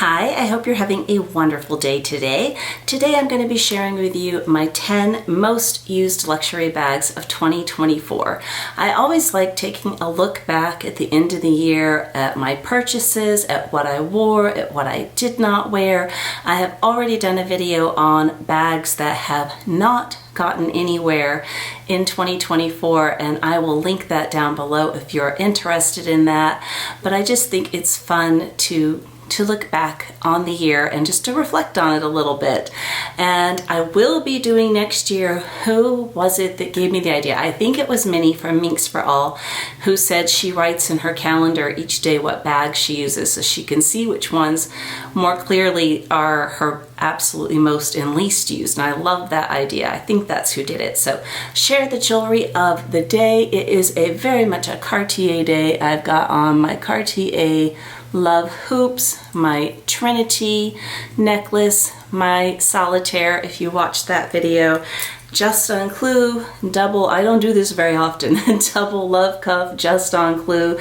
Hi, I hope you're having a wonderful day today. Today I'm going to be sharing with you my 10 most used luxury bags of 2024. I always like taking a look back at the end of the year at my purchases, at what I wore, at what I did not wear. I have already done a video on bags that have not gotten anywhere in 2024, and I will link that down below if you're interested in that. But I just think it's fun to look back on the year and just to reflect on it a little bit. And I will be doing next year, who was it that gave me the idea? I think it was Minnie from Minks for All, who said she writes in her calendar each day what bags she uses so she can see which ones more clearly are her absolutely most and least used. And I love that idea. I think that's who did it. So share the jewelry of the day. It is very much a Cartier day. I've got on my Cartier Love hoops, my Trinity necklace, my solitaire, if you watched that video, just on clue, double, I don't do this very often, double love cuff, just on clue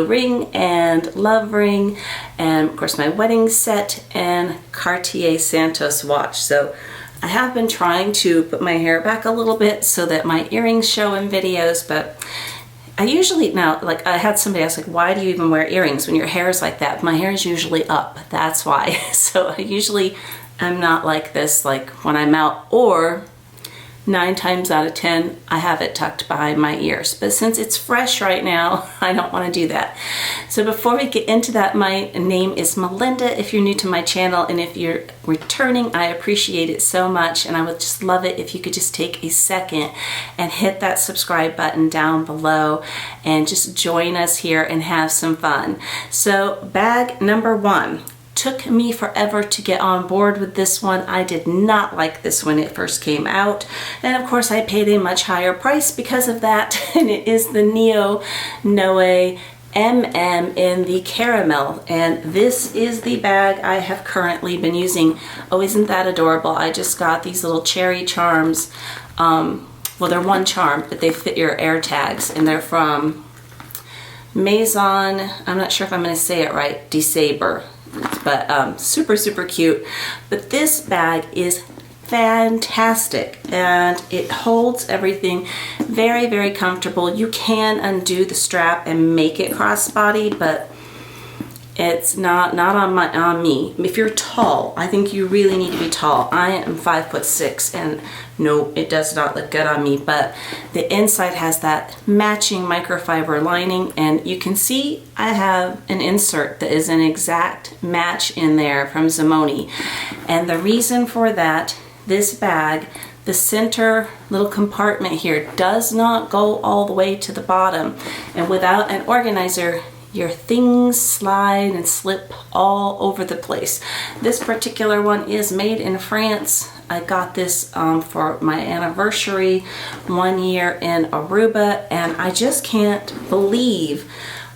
ring and love ring, and of course my wedding set and Cartier Santos watch. So I have been trying to put my hair back a little bit so that my earrings show in videos, but I usually, now, like I had somebody ask, like, why do you even wear earrings when your hair is like that? My hair is usually up, that's why. So I usually am not like this, like when I'm out, or 9 times out of 10, I have it tucked behind my ears. But since it's fresh right now, I don't want to do that. So before we get into that, my name is Melinda if you're new to my channel, and if you're returning, I appreciate it so much, and I would just love it if you could just take a second and hit that subscribe button down below and just join us here and have some fun. So bag number 1. Took me forever to get on board with this one. I did not like this when it first came out, and of course I paid a much higher price because of that, and it is the Neo Noe MM in the caramel, and this is the bag I have currently been using. Oh, isn't that adorable? I just got these little cherry charms. Well, they're one charm, but they fit your air tags, and they're from Maison, I'm not sure if I'm going to say it right, de Sabre. But super cute. But this bag is fantastic, and it holds everything very comfortable. You can undo the strap and make it crossbody, but it's not on me. If you're tall, I think you really need to be tall. I am 5'6", and no, it does not look good on me. But the inside has that matching microfiber lining, and you can see I have an insert that is an exact match in there from Zimone. And the reason for that, this bag, the center little compartment here does not go all the way to the bottom, and without an organizer, your things slide and slip all over the place. This particular one is made in France. I got this for my anniversary 1 year in Aruba, and I just can't believe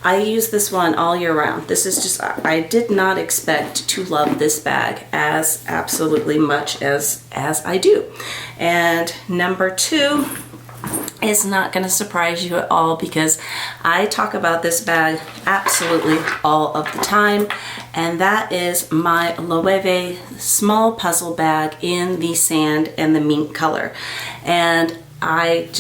I use this one all year round. This is just, I did not expect to love this bag as absolutely much as I do. And number 2 is not going to surprise you at all, because I talk about this bag absolutely all of the time, and that is my Loewe small puzzle bag in the sand and the mint color. And I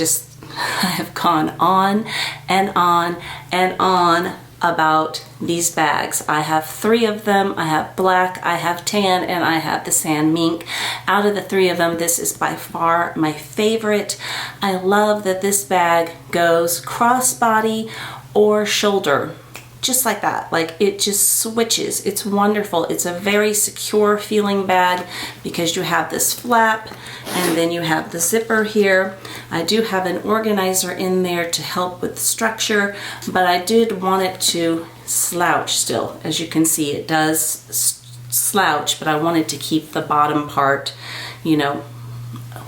have gone on and on and on about these bags. I have 3 of them. I have black, I have tan, and I have the sand mink. Out of the 3 of them, this is by far my favorite. I love that this bag goes crossbody or shoulder, just like that. Like, it just switches. It's wonderful. It's a very secure feeling bag because you have this flap, and then you have the zipper here. I do have an organizer in there to help with structure, but I did want it to slouch still. As you can see, it does slouch, but I wanted to keep the bottom part, you know,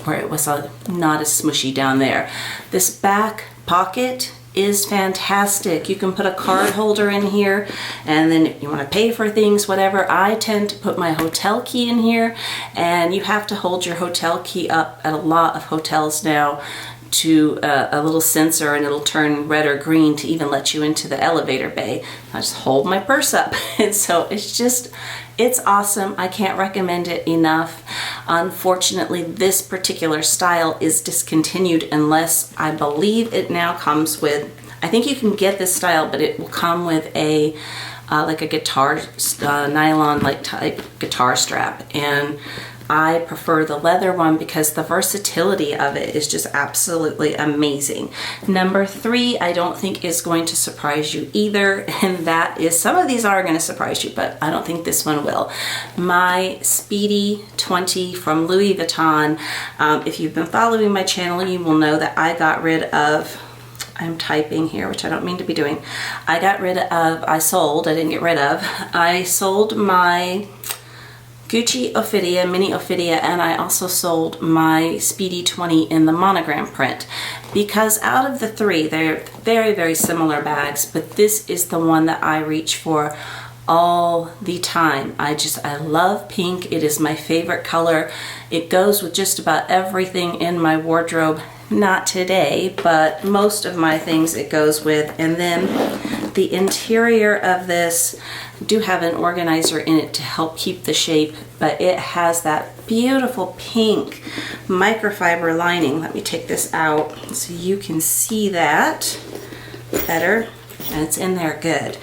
where it was not as smushy down there. This back pocket is fantastic. You can put a card holder in here, and then if you want to pay for things, whatever. I tend to put my hotel key in here, and you have to hold your hotel key up at a lot of hotels now to a little sensor, and it'll turn red or green to even let you into the elevator bay. I just hold my purse up. And so it's awesome. I can't recommend it enough. Unfortunately, this particular style is discontinued unless I believe it now comes with, I think you can get this style, but it will come with a like a guitar, nylon like type guitar strap. And I prefer the leather one because the versatility of it is just absolutely amazing. Number 3, I don't think is going to surprise you either, and that is, some of these are going to surprise you, but I don't think this one will. My Speedy 20 from Louis Vuitton. If you've been following my channel, you will know that I got rid of, I'm typing here, which I don't mean to be doing. I sold my Gucci Ophidia, Mini Ophidia, and I also sold my Speedy 20 in the monogram print, because out of the 3, they're very, very similar bags, but this is the one that I reach for all the time. I love pink. It is my favorite color. It goes with just about everything in my wardrobe. Not today, but most of my things it goes with. And then the interior of this do have an organizer in it to help keep the shape, but it has that beautiful pink microfiber lining. Let me take this out so you can see that better, and it's in there good.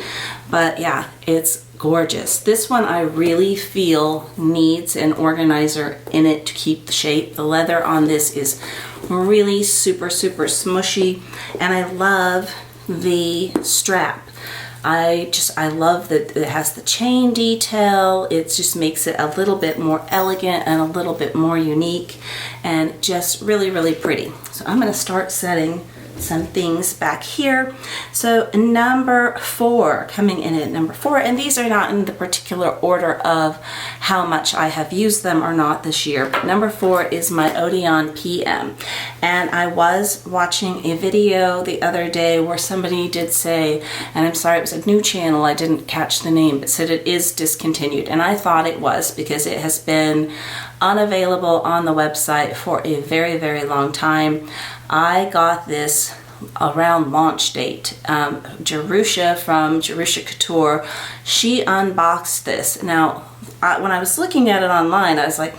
But yeah, it's gorgeous. This one I really feel needs an organizer in it to keep the shape. The leather on this is really super, super smushy, and I love the strap. I love that it has the chain detail. It just makes it a little bit more elegant and a little bit more unique, and just really, really pretty. So I'm going to start setting some things back here. So number 4, coming in at number 4, and these are not in the particular order of how much I have used them or not this year, but number 4 is my Odeon PM. And I was watching a video the other day where somebody did say, and I'm sorry, it was a new channel, I didn't catch the name, but said it is discontinued, and I thought it was because it has been unavailable on the website for a very, very long time. I got this around launch date. Jerusha from Jerusha Couture, she unboxed this. Now, when I was looking at it online, I was like,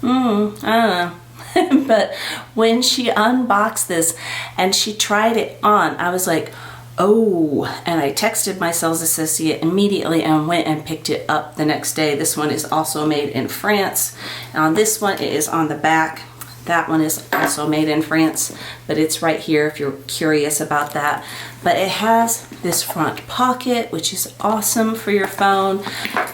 I don't know. But when she unboxed this and she tried it on, I was like, oh, and I texted my sales associate immediately and went and picked it up the next day. This one is also made in France. And on this one, it is on the back. That one is also made in France, but it's right here if you're curious about that. But it has this front pocket, which is awesome for your phone.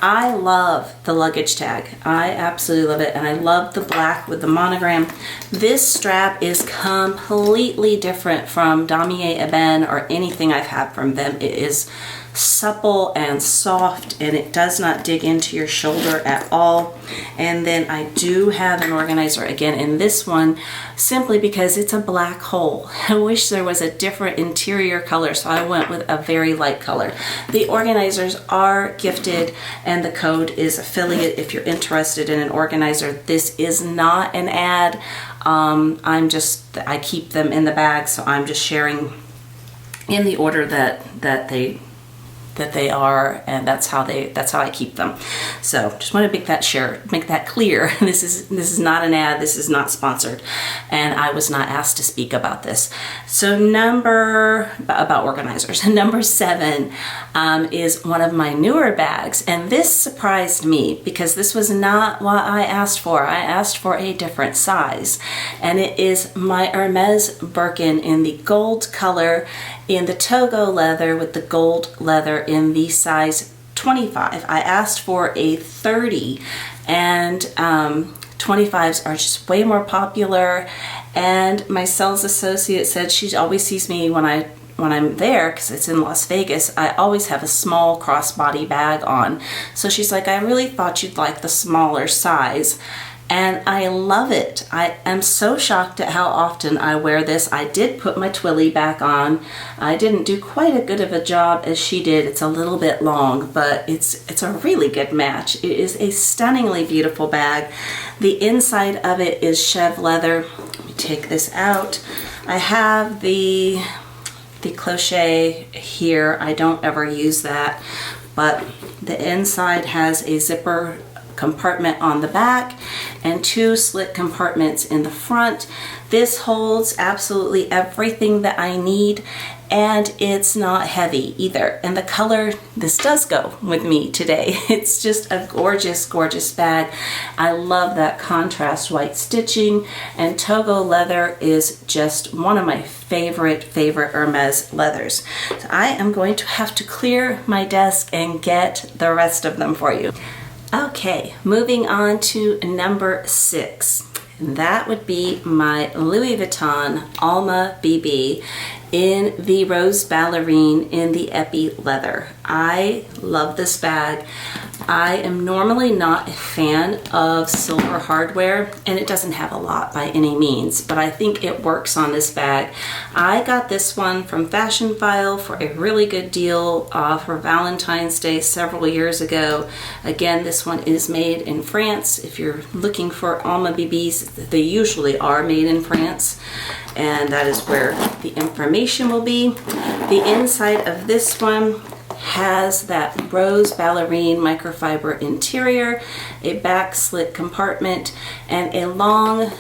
I love the luggage tag. I absolutely love it, and I love the black with the monogram. This strap is completely different from Damier Ebene or anything I've had from them. It is supple and soft, and it does not dig into your shoulder at all. And then I do have an organizer again in this one, simply because it's a black hole. I wish there was a different interior color, so I went with a very light color. The organizers are gifted, and the code is affiliate if you're interested in an organizer. This is not an ad. I keep them in the bag, so I'm just sharing in the order that they are, and that's how I keep them. So just want to make that clear. This is not an ad, this is not sponsored, and I was not asked to speak about this. So about organizers. Number 7 is one of my newer bags, and this surprised me because this was not what I asked for. I asked for a different size, and it is my Hermes Birkin in the gold color, in the Togo leather with the gold leather in the size 25. I asked for a 30, and 25s are just way more popular, and my sales associate said she always sees me when I'm there, because it's in Las Vegas, I always have a small crossbody bag on. So she's like, I really thought you'd like the smaller size. And I love it. I am so shocked at how often I wear this. I did put my Twilly back on. I didn't do quite as good of a job as she did. It's a little bit long, but it's a really good match. It is a stunningly beautiful bag. The inside of it is chev leather. Let me take this out. I have the crochet here. I don't ever use that, but the inside has a zipper compartment on the back and 2 slit compartments in the front. This holds absolutely everything that I need, and it's not heavy either. And the color, this does go with me today. It's just a gorgeous, gorgeous bag. I love that contrast white stitching, and Togo leather is just one of my favorite Hermes leathers. So I am going to have to clear my desk and get the rest of them for you. Okay, moving on to number 6. That would be my Louis Vuitton Alma BB in the rose ballerine in the epi leather. I love this bag. I am normally not a fan of silver hardware, and it doesn't have a lot by any means, but I think it works on this bag. I got this one from Fashion File for a really good deal for Valentine's Day several years ago. Again, this one is made in France. If you're looking for Alma BBs, they usually are made in France, and that is where the information will be. The inside of this one has that rose ballerine microfiber interior, a back slit compartment, and a long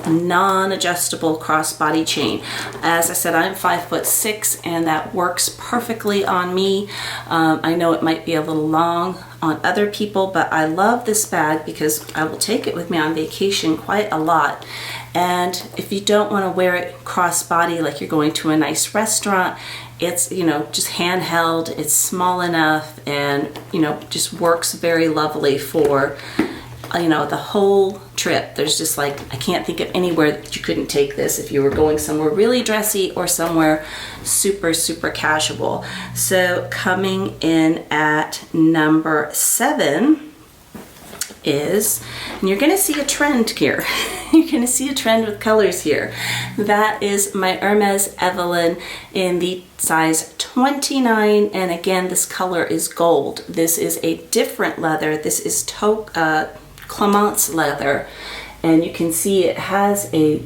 non-adjustable crossbody chain. As I said, I'm 5'6", and that works perfectly on me. I know it might be a little long on other people, but I love this bag because I will take it with me on vacation quite a lot. And if you don't want to wear it crossbody like you're going to a nice restaurant, it's, you know, just handheld, it's small enough, and, you know, just works very lovely for, you know, the whole trip. There's just like, I can't think of anywhere that you couldn't take this if you were going somewhere really dressy or somewhere super, super casual. So coming in at number 7 is, and you're gonna see a trend here. You're gonna see a trend with colors here. That is my Hermes Evelyne in the size 29, and again, this color is gold. This is a different leather. This is Clemence leather, and you can see it has a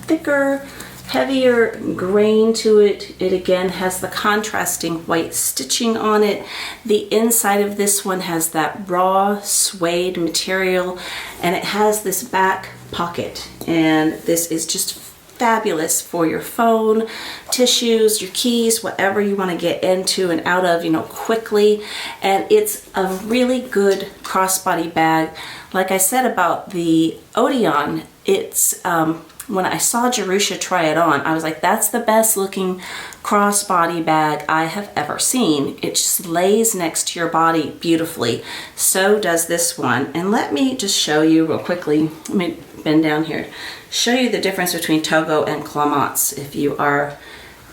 thicker, heavier grain to it. It again has the contrasting white stitching on it. The inside of this one has that raw suede material, and it has this back pocket, and this is just fabulous for your phone, tissues, your keys, whatever you want to get into and out of, you know, quickly. And it's a really good crossbody bag. Like I said about the Odeon, it's when I saw Jerusha try it on, I was like, that's the best looking crossbody bag I have ever seen. It just lays next to your body beautifully. So does this one. And let me just show you real quickly. Let me bend down here. Show you the difference between Togo and Clemence if you are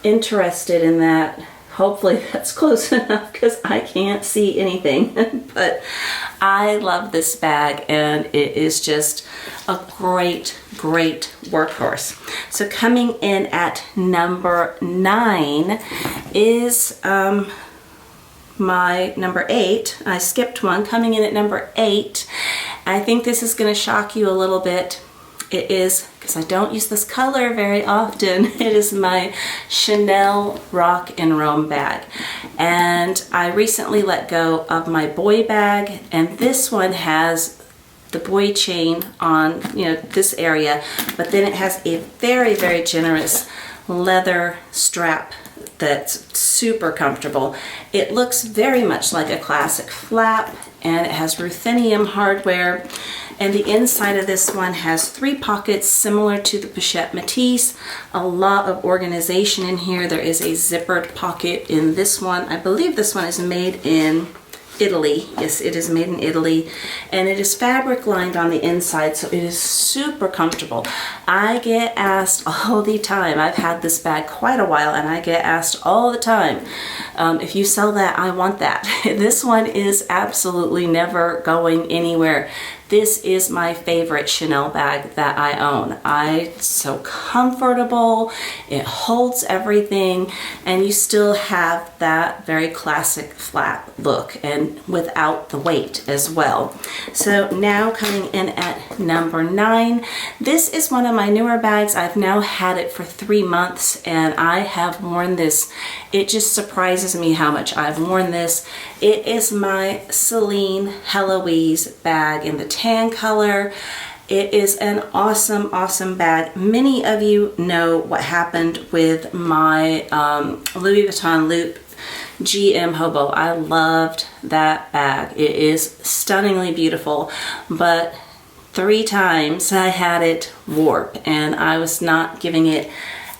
interested in that. Hopefully that's close enough because I can't see anything. But I love this bag, and it is just a great, great workhorse. So coming in at number 9 is my number 8. I skipped one. Coming in at number 8, I think this is going to shock you a little bit. It is, because I don't use this color very often, it is my Chanel Rock in Rome bag. And I recently let go of my boy bag, and this one has the boy chain on, you know, this area, but then it has a very, very generous leather strap that's super comfortable. It looks very much like a classic flap, and it has ruthenium hardware. And the inside of this one has 3 pockets similar to the Pochette Matisse. A lot of organization in here. There is a zippered pocket in this one. I believe this one is made in Italy. Yes, it is made in Italy. And it is fabric lined on the inside, so it is super comfortable. I get asked all the time, I've had this bag quite a while, and I get asked all the time, if you sell that, I want that. This one is absolutely never going anywhere. this is my favorite Chanel bag that I own. It's so comfortable, it holds everything, and you still have that very classic flat look and without the weight as well. So now coming in at number 9, this is one of my newer bags. I've now had it for 3 months and I have worn this. It just surprises me how much I've worn this. It is my Celine Heloise bag in the tan color. It is an awesome, awesome bag. Many of you know what happened with my Louis Vuitton Loop GM Hobo. I loved that bag. It is stunningly beautiful, but 3 times I had it warp and I was not giving it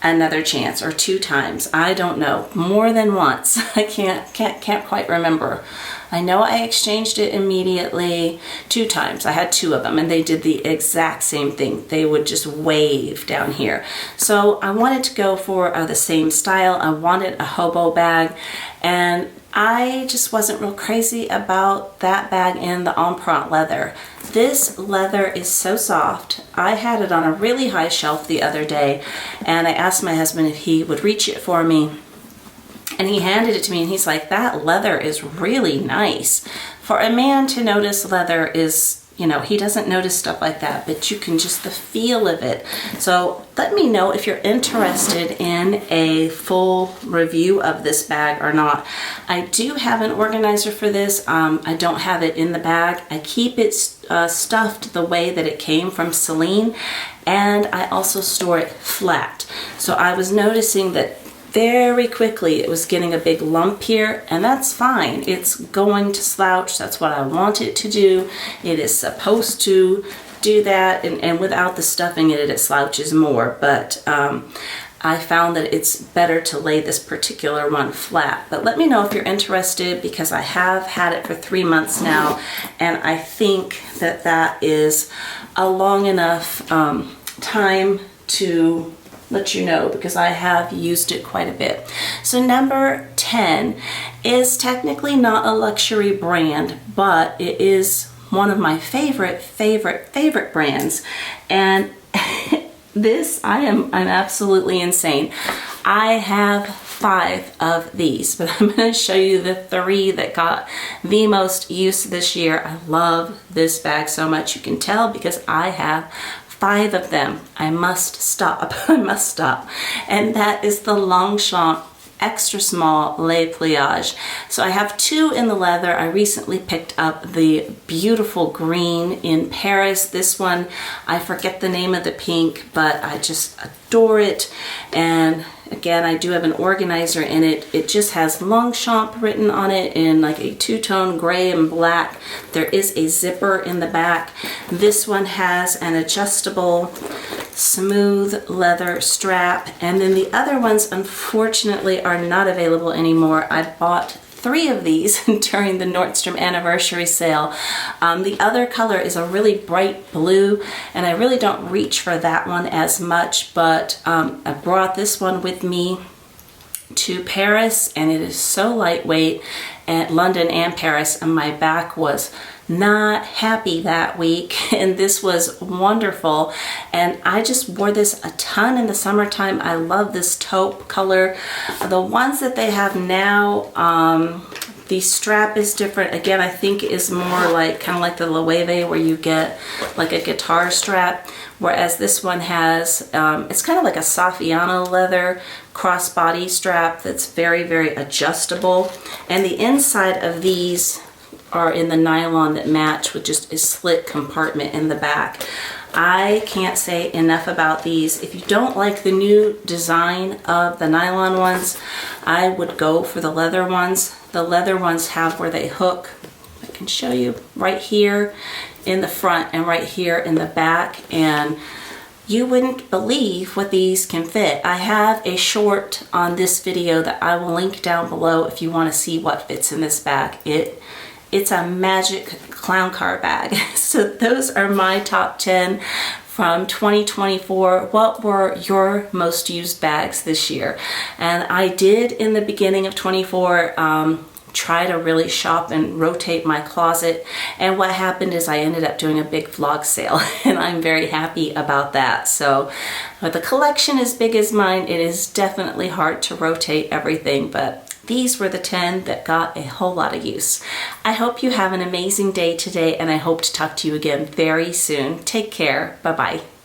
another chance, or 2 times. I don't know, more than once. I can't quite remember. I know I exchanged it immediately 2 times. I had 2 of them and they did the exact same thing. They would just wave down here. So I wanted to go for the same style. I wanted a hobo bag and I just wasn't real crazy about that bag in the empreinte leather. This leather is so soft. I had it on a really high shelf the other day and I asked my husband if he would reach it for me. And he handed it to me and he's like, that leather is really nice. For a man to notice leather is, you know, he doesn't notice stuff like that, but you can just the feel of it. So let me know if you're interested in a full review of this bag or not. I do have an organizer for this. I don't have it in the bag. I keep it stuffed the way that it came from Celine, and I also store it flat. So I was noticing that very quickly it was getting a big lump here, and that's fine. It's going to slouch. That's what I want it to do. It is supposed to do that, and without the stuffing in it, it slouches more. But I found that it's better to lay this particular one flat. But let me know if you're interested, because I have had it for 3 months now, and I think that that is a long enough time to let you know, because I have used it quite a bit. So number 10 is technically not a luxury brand, but it is one of my favorite brands. And this, I'm absolutely insane. I have 5 of these, but I'm going to show you the 3 that got the most use this year. I love this bag so much. You can tell because I have 5 of them. I must stop. I must stop. And that is the Longchamp extra small Le Pliage. So I have 2 in the leather. I recently picked up the beautiful green in Paris. This one, I forget the name of the pink, but I just adore it. And again, I do have an organizer in it. It just has Longchamp written on it in like a 2-tone gray and black. There is a zipper in the back. This one has an adjustable smooth leather strap, and then the other ones unfortunately are not available anymore. I bought 3 of these during the Nordstrom anniversary sale. The other color is a really bright blue, and I really don't reach for that one as much, but I brought this one with me to Paris, and it is so lightweight at London and Paris, and my back was not happy that week, and this was wonderful, and I just wore this a ton in the summertime. I love this taupe color. The ones that they have now, the strap is different. Again, I think it is more like kind of like the Loewe, where you get like a guitar strap, whereas this one has it's kind of like a Saffiano leather crossbody strap that's very adjustable, and the inside of these are in the nylon that match with just a slit compartment in the back. I can't say enough about these. If you don't like the new design of the nylon ones, I would go for the leather ones. The leather ones have where they hook. I can show you right here in the front and right here in the back, and you wouldn't believe what these can fit. I have a short on this video that I will link down below if you want to see what fits in this bag. It's a magic clown car bag. So those are my top 10 from 2024. What were your most used bags this year? And I did in the beginning of 24 try to really shop and rotate my closet. And what happened is I ended up doing a big vlog sale, and I'm very happy about that. So with a collection as big as mine, it is definitely hard to rotate everything, but these were the 10 that got a whole lot of use. I hope you have an amazing day today, and I hope to talk to you again very soon. Take care. Bye-bye.